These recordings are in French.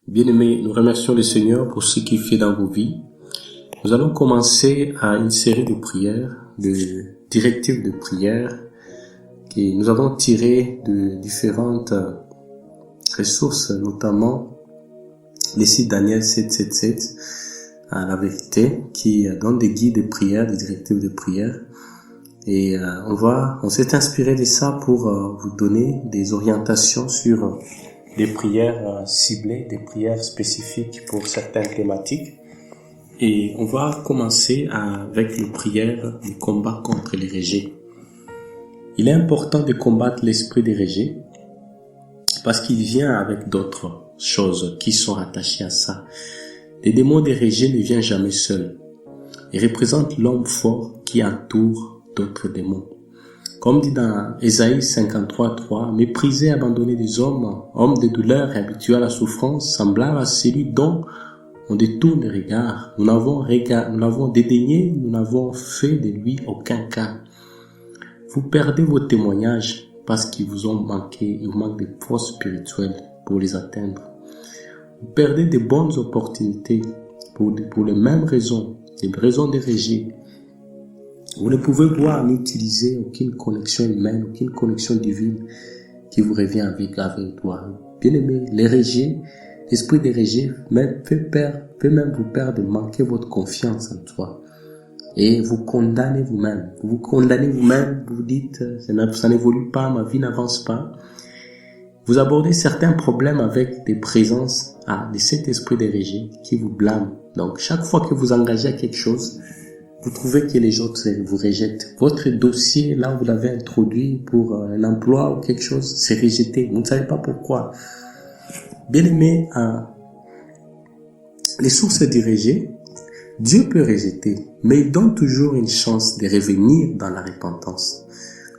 Bien-aimés, nous remercions le Seigneur pour ce qu'il fait dans vos vies. Nous allons commencer à une série de prières, de directives de prière que nous avons tirées de différentes ressources, notamment le site Daniel 777 à la vérité qui donne des guides de prière, des directives de prière. Et on s'est inspiré de ça pour vous donner des orientations sur des prières ciblées, des prières spécifiques pour certaines thématiques. Et on va commencer avec les prières du combat contre les rejets. Il est important de combattre l'esprit des rejets parce qu'il vient avec d'autres choses qui sont attachées à ça. Les démons des rejets ne viennent jamais seuls. Ils représentent l'homme fort qui entoure d'autres démons. Comme dit dans Ésaïe 53:3, méprisés et abandonnés des hommes, hommes de douleur et habitués à la souffrance, semblables à celui dont on détourne les regards. Nous l'avons dédaigné, nous n'avons fait de lui aucun cas. Vous perdez vos témoignages parce qu'ils vous ont manqué, il vous manque de force spirituelle pour les atteindre. Vous perdez de bonnes opportunités pour les mêmes raisons, les raisons des rejets. Vous ne pouvez voir ni utiliser aucune connexion humaine, aucune connexion divine qui vous revient avec la victoire. Bien aimé, les rejets, l'esprit des rejets peut même vous perdre de manquer votre confiance en toi. Et vous condamnez vous-même. Vous condamnez vous-même, vous dites, ça n'évolue pas, ma vie n'avance pas. Vous abordez certains problèmes avec des présences de cet esprit des rejets qui vous blâme. Donc, chaque fois que vous engagez à quelque chose, vous trouvez que les autres vous rejettent. Votre dossier, là où vous l'avez introduit pour un emploi ou quelque chose, c'est rejeté. Vous ne savez pas pourquoi. Bien aimé, les sources du rejet, Dieu peut rejeter, mais il donne toujours une chance de revenir dans la repentance.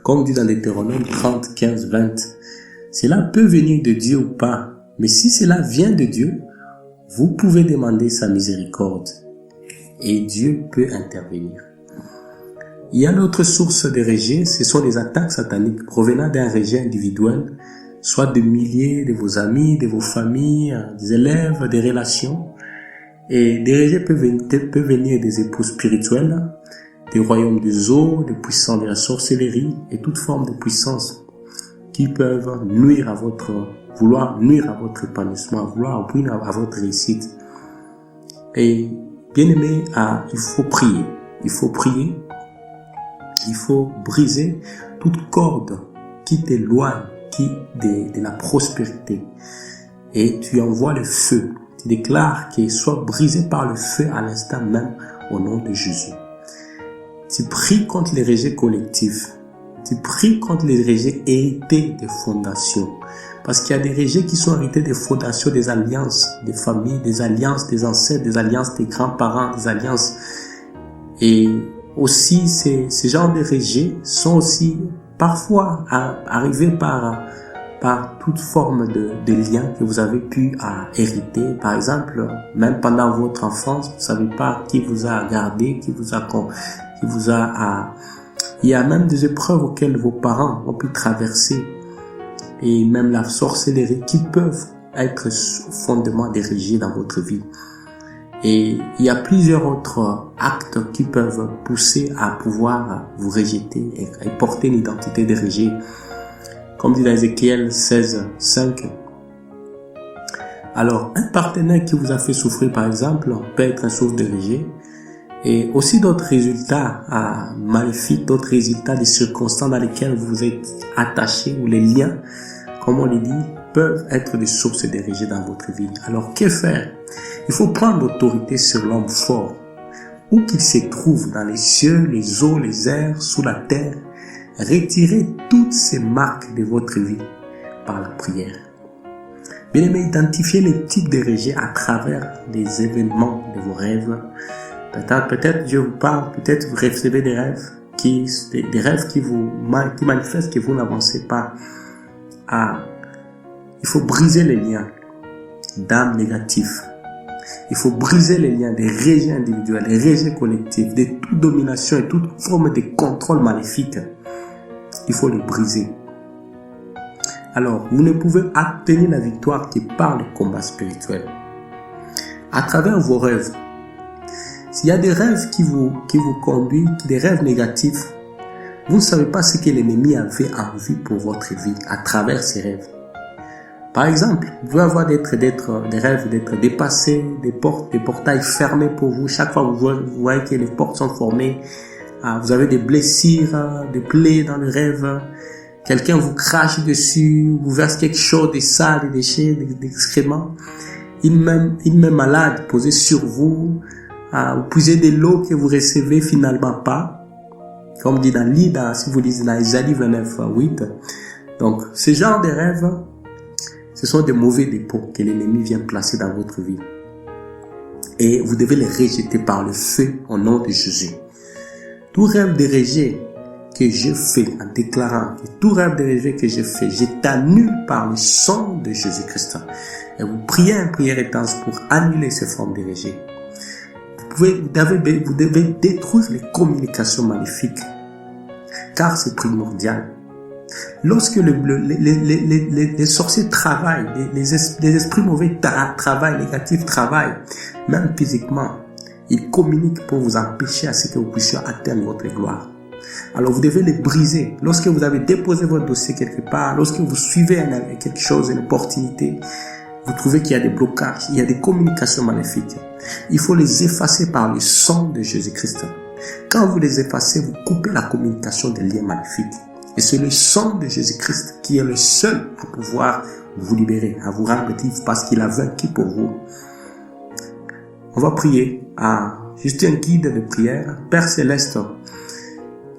Comme dit dans Deutéronome 30, 15, 20, cela peut venir de Dieu ou pas, mais si cela vient de Dieu, vous pouvez demander sa miséricorde. Et Dieu peut intervenir. Il y a d'autres sources de rejet, ce sont les attaques sataniques provenant d'un rejet individuel, soit de milliers de vos amis, de vos familles, des élèves, des relations. Et des rejets peuvent venir des époux spirituels, des royaumes des eaux, des puissants de la sorcellerie et toute forme de puissance qui peuvent vouloir nuire à votre épanouissement, vouloir nuire à votre réussite. Et bien aimé, il faut prier. Il faut prier. Il faut briser toute corde qui t'éloigne de la prospérité. Et tu envoies le feu. Tu déclares qu'il soit brisé par le feu à l'instant même au nom de Jésus. Tu pries contre les rejets collectifs. Tu pries contre les rejets hérités des fondations. Parce qu'il y a des rejets qui sont hérités des fondations, des alliances, des familles, des alliances, des ancêtres, des alliances des grands-parents, des alliances. Et aussi, ces genres de rejets sont aussi parfois arrivés par toute forme de liens que vous avez pu hériter. Par exemple, même pendant votre enfance, vous ne savez pas qui vous a gardé, il y a même des épreuves auxquelles vos parents ont pu traverser. Et même la sorcellerie qui peuvent être au fondement des rejets dans votre vie. Et il y a plusieurs autres actes qui peuvent pousser à pouvoir vous rejeter et porter une identité de rejet. Comme dit dans Ézéchiel 16:5. Alors, un partenaire qui vous a fait souffrir, par exemple, peut être une source de rejet. Et aussi d'autres résultats maléfiques, d'autres résultats des circonstances dans lesquelles vous êtes attaché ou les liens, comme on le dit, peuvent être des sources de rejet dans votre vie. Alors, que faire? Il faut prendre l'autorité sur l'homme fort, où qu'il se trouve, dans les cieux, les eaux, les airs, sous la terre. Retirez toutes ces marques de votre vie par la prière. Bien aimé, identifiez les types de rejet à travers les événements de vos rêves. Peut-être Dieu vous parle, peut-être vous recevez des rêves qui manifestent que vous n'avancez pas. Il faut briser les liens d'âmes négatives. Il faut briser les liens des rejets individuels, des rejets collectifs, de toute domination et toute forme de contrôle maléfique. Il faut les briser. alors vous ne pouvez obtenir la victoire que par le combat spirituel. À travers vos rêves, s'il y a des rêves qui vous conduisent, des rêves négatifs, vous ne savez pas ce que l'ennemi avait envie pour votre vie à travers ces rêves. Par exemple, vous pouvez avoir des rêves d'être dépassés, des portails fermés pour vous. Chaque fois que vous voyez que les portes sont fermées, vous avez des blessures, des plaies dans le rêve, quelqu'un vous crache dessus, vous verse quelque chose, des sales, des déchets, des excréments, une main malade posée sur vous, vous puisez de l'eau que vous recevez finalement pas, comme dit si vous lisez dans Isaïe 29:8. Donc, ce genre de rêves, ce sont des mauvais dépôts que l'ennemi vient placer dans votre vie. Et vous devez les rejeter par le feu au nom de Jésus. Tout rêve de rejet que je fais en déclarant que tout rêve de rejet que je fais, je t'annule par le sang de Jésus-Christ. Et vous priez une prière intense pour annuler ces formes de rejet. Vous devez détruire les communications maléfiques, car c'est primordial. Lorsque les sorciers travaillent, les esprits mauvais travaillent, négatifs travaillent, même physiquement, ils communiquent pour vous empêcher à ce que vous puissiez atteindre votre gloire. Alors vous devez les briser. Lorsque vous avez déposé votre dossier quelque part, lorsque vous suivez quelque chose, une opportunité, vous trouvez qu'il y a des blocages, il y a des communications maléfiques. Il faut les effacer par le sang de Jésus-Christ. Quand vous les effacez, vous coupez la communication des liens maléfiques. Et c'est le sang de Jésus-Christ qui est le seul à pouvoir vous libérer, à vous rendre libre parce qu'il a vaincu pour vous. On va prier à juste un guide de prière. Père Céleste,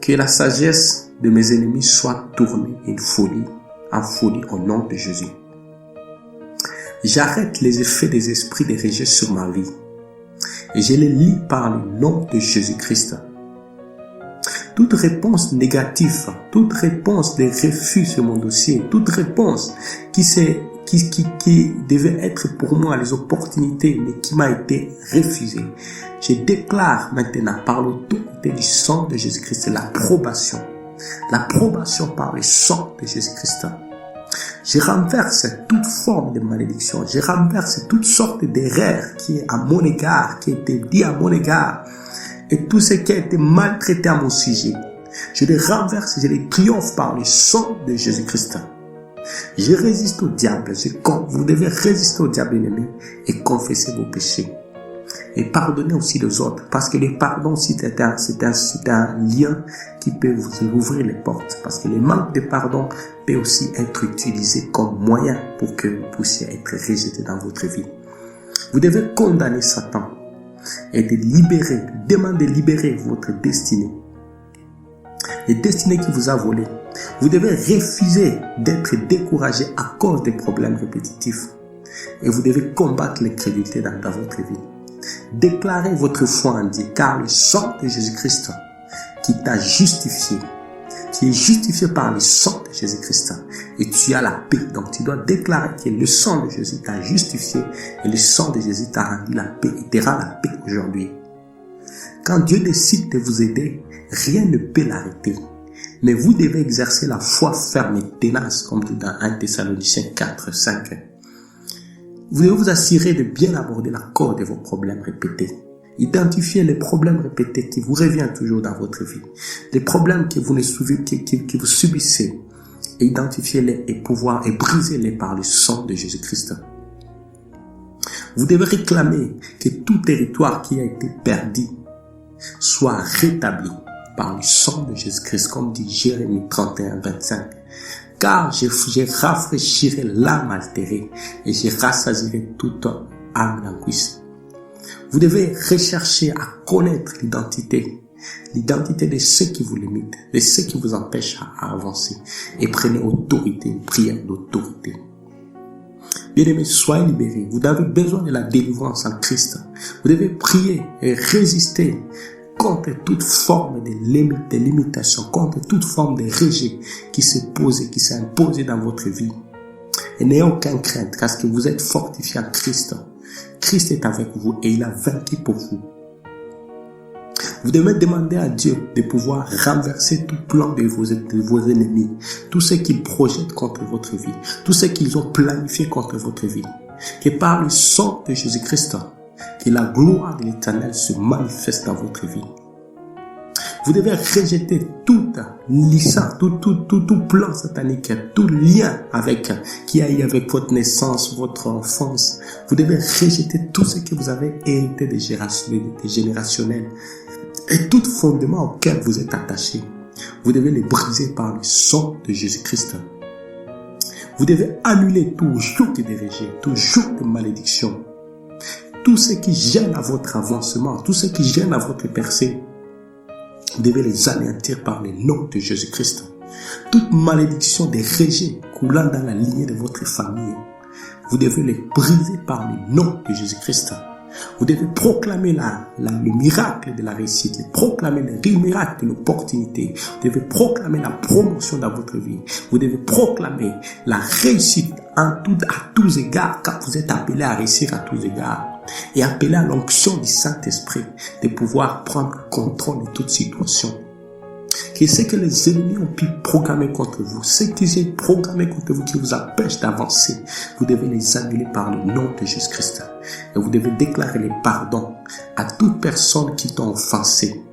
que la sagesse de mes ennemis soit tournée en folie au nom de Jésus. J'arrête les effets des esprits de rejet sur ma vie et je les lis par le nom de Jésus-Christ. Toute réponse négative, toute réponse de refus sur mon dossier, toute réponse qui devait être pour moi les opportunités, mais qui m'a été refusée, je déclare maintenant par l'autorité du sang de Jésus-Christ l'approbation par le sang de Jésus-Christ. Je renverse toute forme de malédiction, je renverse toute sorte d'erreur qui est à mon égard, qui a été dit à mon égard, et tout ce qui a été maltraité à mon sujet. Je les renverse, je les triomphe par le sang de Jésus-Christ. Je résiste au diable, vous devez résister au diable ennemi et confesser vos péchés. Et pardonner aussi les autres, parce que le pardon aussi c'est un lien qui peut vous ouvrir les portes, parce que le manque de pardon peut aussi être utilisé comme moyen pour que vous puissiez être rejeté dans votre vie. Vous devez condamner Satan et demander de libérer votre destinée. Les destinées qui vous a volé. Vous devez refuser d'être découragé à cause des problèmes répétitifs. Et vous devez combattre l'incrédulité dans votre vie. Déclarez votre foi en Dieu, car le sang de Jésus-Christ qui t'a justifié, tu es justifié par le sang de Jésus-Christ et tu as la paix. Donc tu dois déclarer que le sang de Jésus t'a justifié et le sang de Jésus t'a rendu la paix et te rend la paix aujourd'hui. Quand Dieu décide de vous aider, rien ne peut l'arrêter. Mais vous devez exercer la foi ferme et ténace, comme dit dans 1 Thessaloniciens 4:5. Vous devez vous assurer de bien aborder la cause de vos problèmes répétés. Identifiez les problèmes répétés qui vous reviennent toujours dans votre vie. Les problèmes que vous subissez. Identifiez-les et brisez-les par le sang de Jésus-Christ. Vous devez réclamer que tout territoire qui a été perdu soit rétabli par le sang de Jésus-Christ, comme dit Jérémie 31:25. Car je rafraîchirai l'âme altérée et je rassasierai toute âme d'angoisse. Vous devez rechercher à connaître l'identité de ceux qui vous limitent, de ceux qui vous empêchent à avancer. Et prenez autorité, une prière d'autorité. Bien-aimés, soyez libérés. Vous avez besoin de la délivrance en Christ. Vous devez prier et résister contre toute forme de limitation, contre toute forme de rejet qui s'est imposé dans votre vie. Et n'ayez aucune crainte, parce que vous êtes fortifié en Christ. Christ est avec vous et il a vaincu pour vous. Vous devez demander à Dieu de pouvoir renverser tout plan de vos ennemis, tout ce qu'ils projettent contre votre vie, tout ce qu'ils ont planifié contre votre vie. Que par le sang de Jésus-Christ, que la gloire de l'Éternel se manifeste dans votre vie. Vous devez rejeter toute licence, tout plan satanique, tout lien qui a eu avec votre naissance, votre enfance. Vous devez rejeter tout ce que vous avez hérité des générationnels et tout fondement auquel vous êtes attaché. Vous devez les briser par le sang de Jésus-Christ. Vous devez annuler tout joug de rejet, tout joug de malédiction, tout ce qui gêne à votre avancement, tout ce qui gêne à votre percée. Vous devez les anéantir par le nom de Jésus-Christ. Toute malédiction des rejets coulant dans la lignée de votre famille, vous devez les briser par le nom de Jésus-Christ. Vous devez proclamer le miracle de la réussite, proclamer le miracle de l'opportunité. Vous devez proclamer la promotion dans votre vie. Vous devez proclamer la réussite à tous égards, car vous êtes appelé à réussir à tous égards. Et appelé à l'onction du Saint-Esprit de pouvoir prendre le contrôle de toute situation. Et ce que les ennemis ont pu programmer contre vous, ce qu'ils ont programmé contre vous qui vous empêche d'avancer, vous devez les annuler par le nom de Jésus-Christ. Et vous devez déclarer les pardons à toute personne qui t'a offensé.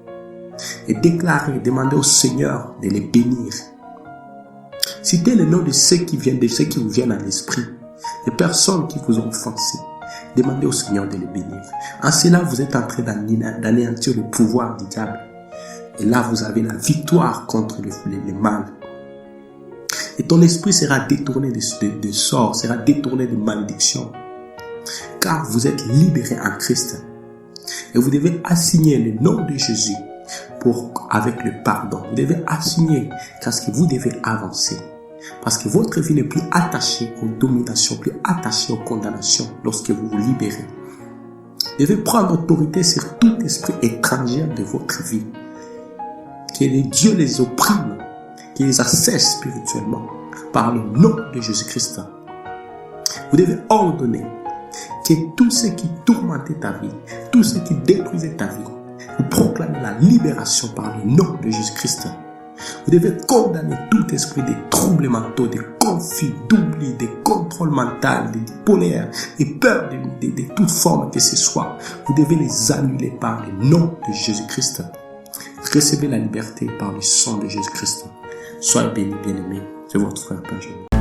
Et demander au Seigneur de les bénir. Citez le nom de ceux qui vous viennent à l'esprit, les personnes qui vous ont offensé. Demandez au Seigneur de les bénir. En cela, vous êtes en train d'anéantir le pouvoir du diable. Et là, vous avez la victoire contre le mal. Et ton esprit sera détourné de sorts, sera détourné de malédiction. Car vous êtes libérés en Christ. Et vous devez assigner le nom de Jésus avec le pardon. Vous devez assigner parce que vous devez avancer. Parce que votre vie n'est plus attachée aux dominations, plus attachée aux condamnations lorsque vous vous libérez. Vous devez prendre autorité sur tout esprit étranger de votre vie. Que les dieux les oppriment, qu'ils les assèchent spirituellement par le nom de Jésus-Christ. Vous devez ordonner que tout ce qui tourmentait ta vie, tout ce qui détruisait ta vie, vous proclamez la libération par le nom de Jésus-Christ. Vous devez condamner tout esprit de troubles mentaux, de conflits, d'oubli, de contrôle mental, de bipolaire et peur de toute forme que ce soit. Vous devez les annuler par le nom de Jésus-Christ. Recevez la liberté par le sang de Jésus-Christ. Soyez bénis, bien-aimés. C'est votre frère Benjamin.